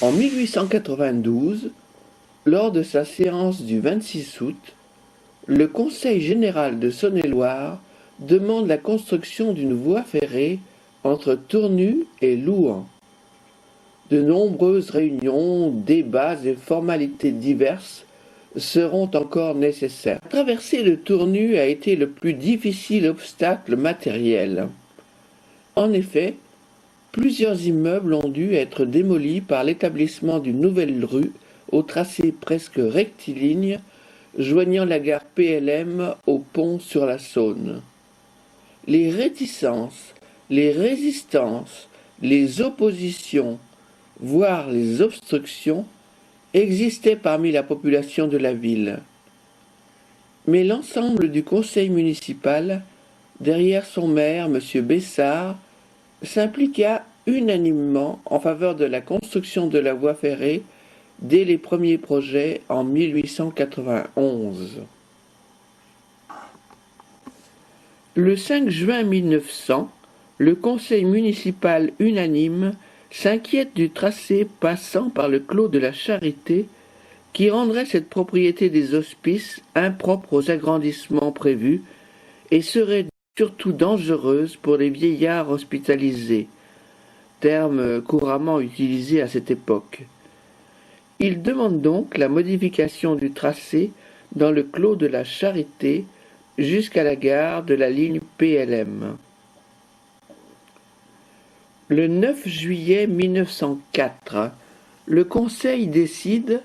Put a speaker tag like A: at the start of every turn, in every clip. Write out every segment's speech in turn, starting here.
A: En 1892, lors de sa séance du 26 août, le Conseil général de Saône-et-Loire demande la construction d'une voie ferrée entre Tournu et Louhans. De nombreuses réunions, débats et formalités diverses seront encore nécessaires. La traversée de Tournu a été le plus difficile obstacle matériel. En effet, plusieurs immeubles ont dû être démolis par l'établissement d'une nouvelle rue au tracé presque rectiligne joignant la gare PLM au pont sur la Saône. Les réticences, les résistances, les oppositions, voire les obstructions, existaient parmi la population de la ville. Mais l'ensemble du conseil municipal, derrière son maire, M. Bessard, s'impliqua unanimement en faveur de la construction de la voie ferrée dès les premiers projets en 1891. Le 5 juin 1900, le conseil municipal unanime s'inquiète du tracé passant par le clos de la Charité qui rendrait cette propriété des hospices impropre aux agrandissements prévus et serait surtout dangereuse pour les vieillards hospitalisés, terme couramment utilisé à cette époque. Il demande donc la modification du tracé dans le clos de la Charité jusqu'à la gare de la ligne PLM. Le 9 juillet 1904, le Conseil décide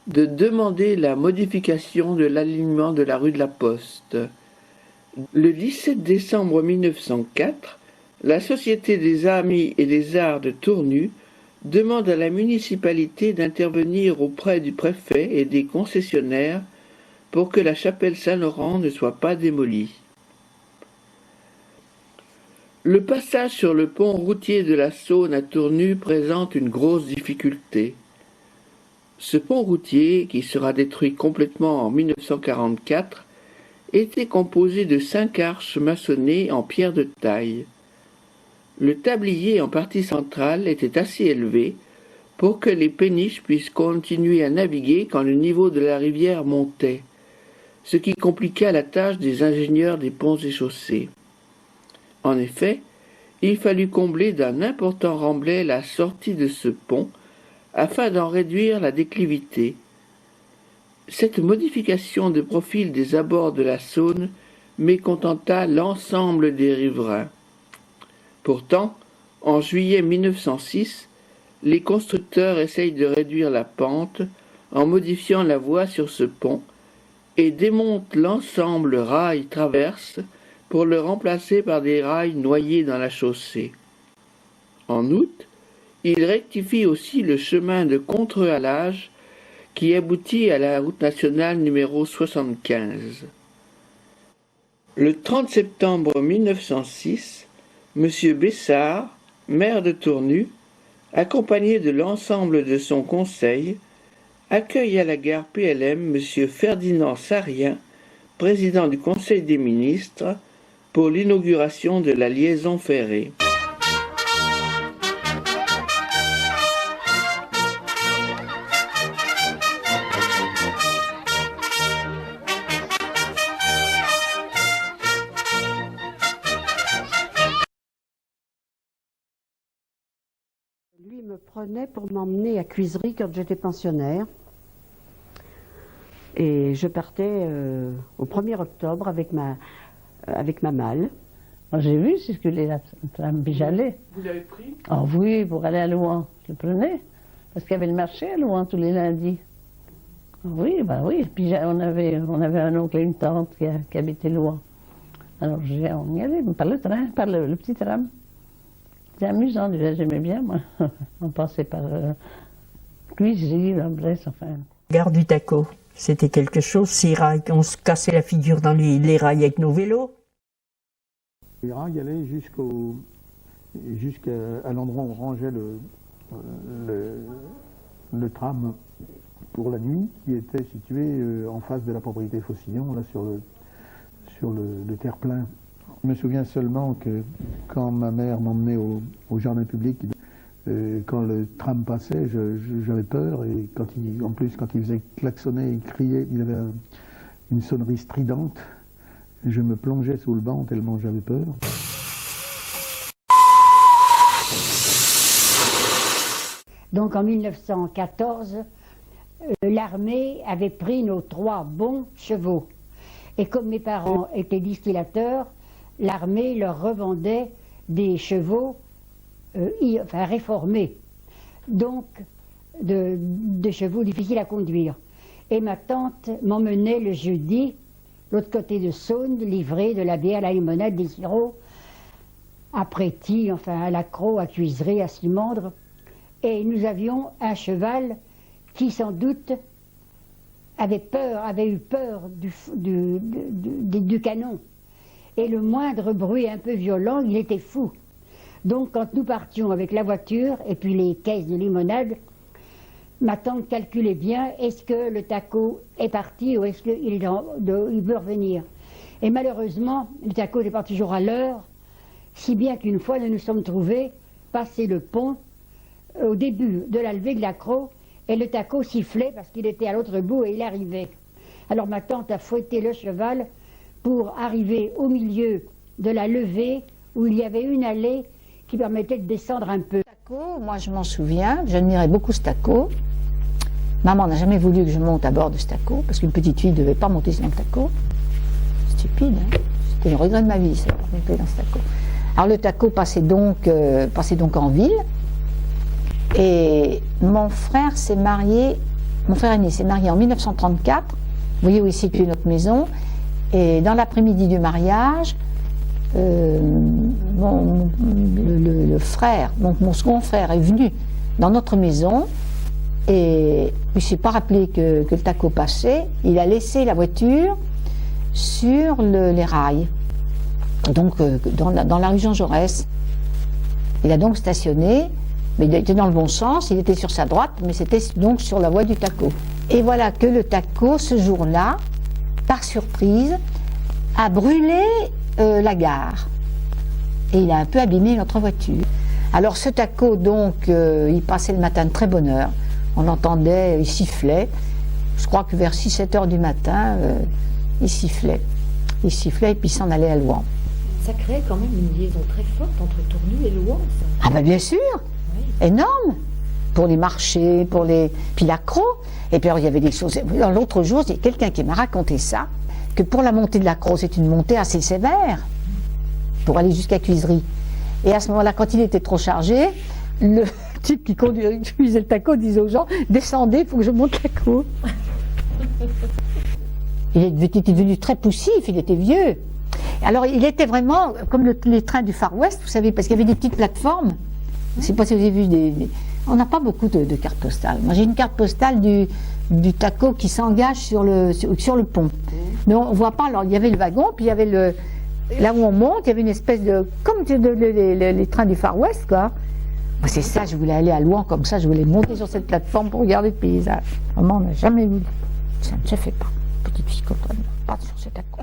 A: de demander la modification de l'alignement de la rue de la Poste. Le 17 décembre 1904, la Société des Amis et des Arts de Tournu demande à la municipalité d'intervenir auprès du préfet et des concessionnaires pour que la chapelle Saint-Laurent ne soit pas démolie. Le passage sur le pont routier de la Saône à Tournu présente une grosse difficulté. Ce pont routier, qui sera détruit complètement en 1944, était composé de 5 arches maçonnées en pierre de taille. Le tablier en partie centrale était assez élevé pour que les péniches puissent continuer à naviguer quand le niveau de la rivière montait, ce qui compliqua la tâche des ingénieurs des ponts et chaussées. En effet, il fallut combler d'un important remblai la sortie de ce pont afin d'en réduire la déclivité. Cette modification de profil des abords de la Saône mécontenta l'ensemble des riverains. Pourtant, en juillet 1906, les constructeurs essayent de réduire la pente en modifiant la voie sur ce pont et démontent l'ensemble rail-traverse pour le remplacer par des rails noyés dans la chaussée. En août, ils rectifient aussi le chemin de contre-halage qui aboutit à la route nationale numéro 75. Le 30 septembre 1906, M. Bessard, maire de Tournu, accompagné de l'ensemble de son conseil, accueille à la gare PLM M. Ferdinand Sarrien, président du Conseil des ministres, pour l'inauguration de la liaison ferrée.
B: Lui me prenait pour m'emmener à Cuisery quand j'étais pensionnaire. Et je partais au 1er octobre avec ma malle.
C: Moi, j'ai vu circuler la tram, puis j'allais.
A: Vous l'avez pris?
C: Ah oui, pour aller à Louhans, je le prenais. Parce qu'il y avait le marché à Louhans tous les lundis. Ah oui, ben oui. Puis on avait un oncle et une tante qui habitaient Louhans. Alors on y allait, par le train, par le petit tram. C'était amusant, déjà, j'aimais bien, moi. On passait par Cuisery, la Bresse, enfin.
D: Gare du Taco, c'était quelque chose, ces rails, on se cassait la figure dans les rails avec nos vélos.
E: Les rails allaient jusqu'à l'endroit où on rangeait le tram pour la nuit, qui était situé en face de la propriété Faucillon, là sur le terre-plein. Je me souviens seulement que quand ma mère m'emmenait au jardin public, Quand le tram passait, j'avais peur, et en plus, quand il faisait klaxonner, il criait, il avait une sonnerie stridente, je me plongeais sous le banc tellement j'avais peur.
B: Donc en 1914, l'armée avait pris nos 3 bons chevaux. Et comme mes parents étaient distillateurs, l'armée leur revendait des chevaux réformés, donc de chevaux difficiles à conduire. Et ma tante m'emmenait le jeudi, l'autre côté de Saône, livrer de la bière, la limonade, des sirops, à Préty, à Lacroix, à Cuisery, à Simandre. Et nous avions un cheval qui, sans doute, avait eu peur du canon. Et le moindre bruit un peu violent, il était fou. Donc quand nous partions avec la voiture et puis les caisses de limonade, ma tante calculait bien, est-ce que le taco est parti ou est-ce qu'il veut revenir. Et malheureusement, le taco n'est pas toujours à l'heure, si bien qu'une fois nous nous sommes trouvés passer le pont au début de la levée de l'accro, et le taco sifflait parce qu'il était à l'autre bout et il arrivait. Alors ma tante a fouetté le cheval pour arriver au milieu de la levée où il y avait une allée qui permettait de descendre un peu.
F: Taco, moi je m'en souviens, j'admirais beaucoup ce taco. Maman n'a jamais voulu que je monte à bord de ce taco, parce qu'une petite fille ne devait pas monter dans le taco. Stupide, hein. C'était le regret de ma vie, ça, de monter dans ce taco. Alors le taco passait donc en ville, et mon frère s'est marié, mon frère aîné s'est marié en 1934, vous voyez où est située notre maison, et dans l'après-midi du mariage, le frère, donc mon second frère est venu dans notre maison et il ne s'est pas rappelé que le taco passait. Il a laissé la voiture sur les rails, donc dans la rue Jean Jaurès. Il a donc stationné, mais il était dans le bon sens, il était sur sa droite, mais c'était donc sur la voie du taco. Et voilà que le taco, ce jour-là, par surprise, a brûlé la gare. Et il a un peu abîmé notre voiture. Alors ce taco, donc, il passait le matin de très bonne heure. On l'entendait, il sifflait. Je crois que vers 6-7 heures du matin, il sifflait. Il sifflait et puis il s'en allait à Louhans.
G: Ça crée quand même une liaison très forte entre Tournu et Louhans, ça.
F: Ah ben bien sûr, oui. Énorme. Pour les marchés, puis l'accro. Et puis alors, il y avait des choses. L'autre jour, il y a quelqu'un qui m'a raconté ça, que pour la montée de l'accro, c'est une montée assez sévère, pour aller jusqu'à Cuisery. Et à ce moment-là, quand il était trop chargé, le type qui conduisait le taco disait aux gens, descendez, il faut que je monte l'accro. Il était devenu très poussif, il était vieux. Alors il était vraiment comme les trains du Far West, vous savez, parce qu'il y avait des petites plateformes. Je ne sais pas si vous avez vu on n'a pas beaucoup de cartes postales. Moi j'ai une carte postale du taco qui s'engage sur le pont. Mais on ne voit pas, alors il y avait le wagon, puis il y avait là où on monte, il y avait une espèce comme les trains du Far West, quoi. Moi, c'est ça, je voulais aller à Louhans comme ça, je voulais monter sur cette plateforme pour regarder le paysage. Maman n'a jamais voulu. Ça ne se fait pas. Petite fille comme toi, pas sur cet taco.